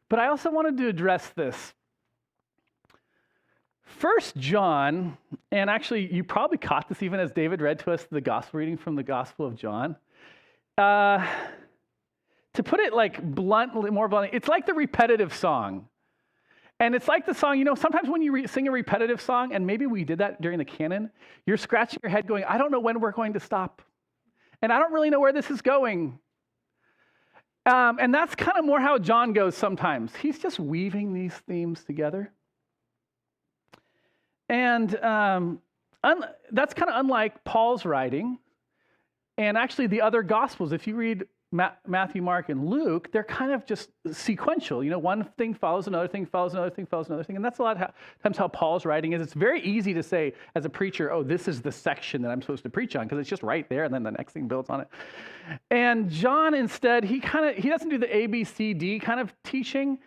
But I also wanted to address this. 1 John, and actually you probably caught this even as David read to us the gospel reading from the Gospel of John. To put it like more bluntly, it's like the repetitive song. And it's like the song, sometimes when you sing a repetitive song, and maybe we did that during the canon, you're scratching your head going, I don't know when we're going to stop. And I don't really know where this is going. And that's kind of more how John goes sometimes. He's just weaving these themes together. And that's kind of unlike Paul's writing. And actually the other Gospels, if you read Matthew, Mark, and Luke, they're kind of just sequential. One thing follows another thing, follows another thing, follows another thing. And that's a lot of times how Paul's writing is. It's very easy to say as a preacher, oh, this is the section that I'm supposed to preach on, because it's just right there, and then the next thing builds on it. And John, instead, he doesn't do the A, B, C, D kind of teaching.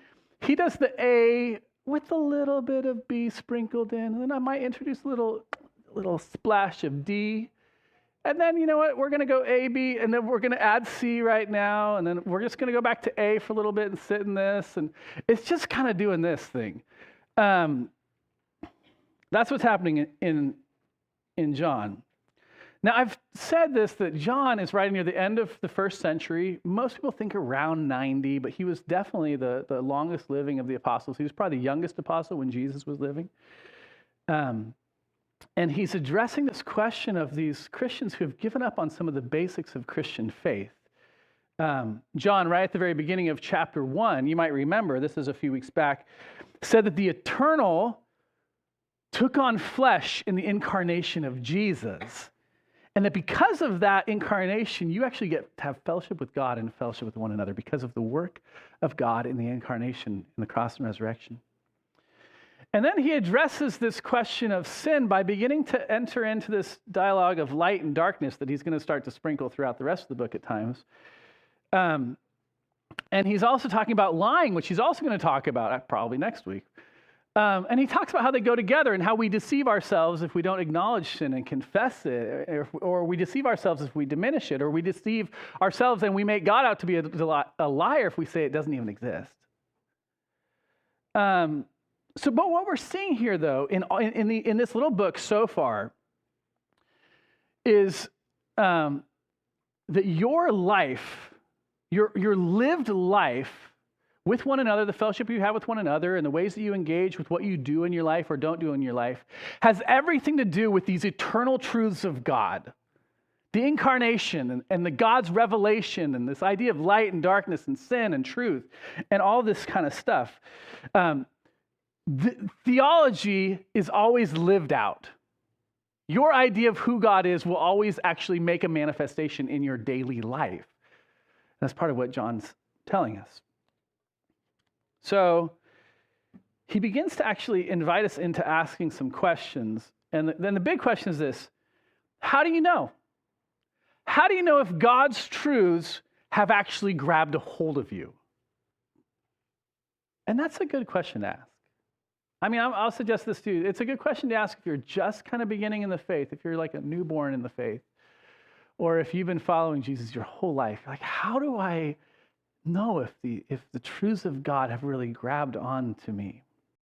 He does the A with a little bit of B sprinkled in, and then I might introduce a little splash of D. And then, you know what, we're going to go A, B, and then we're going to add C right now, and then we're just going to go back to A for a little bit and sit in this, and it's just kind of doing this thing. That's what's happening in John. Now, I've said this, that John is writing near the end of the first century. Most people think around 90, but he was definitely the longest living of the apostles. He was probably the youngest apostle when Jesus was living. And he's addressing this question of these Christians who have given up on some of the basics of Christian faith. John, right at the very beginning of chapter 1, you might remember, this is a few weeks back, said that the eternal took on flesh in the incarnation of Jesus. And that because of that incarnation, you actually get to have fellowship with God and fellowship with one another because of the work of God in the incarnation, in the cross and resurrection. And then he addresses this question of sin by beginning to enter into this dialogue of light and darkness that he's going to start to sprinkle throughout the rest of the book at times. And he's also talking about lying, which he's also going to talk about probably next week. And he talks about how they go together and how we deceive ourselves if we don't acknowledge sin and confess it, or we deceive ourselves if we diminish it, or we deceive ourselves and we make God out to be a liar if we say it doesn't even exist. But what we're seeing here, though, in this little book so far, is that your life, your lived life with one another, the fellowship you have with one another, and the ways that you engage with what you do in your life or don't do in your life, has everything to do with these eternal truths of God. The incarnation and the God's revelation and this idea of light and darkness and sin and truth and all this kind of stuff. Theology is always lived out. Your idea of who God is will always actually make a manifestation in your daily life. That's part of what John's telling us. So he begins to actually invite us into asking some questions. And then the big question is this: how do you know? How do you know if God's truths have actually grabbed a hold of you? And that's a good question to ask. I mean, I'll suggest this to you. It's a good question to ask if you're just kind of beginning in the faith, if you're like a newborn in the faith, or if you've been following Jesus your whole life. Like, how do I know if the truths of God have really grabbed on to me?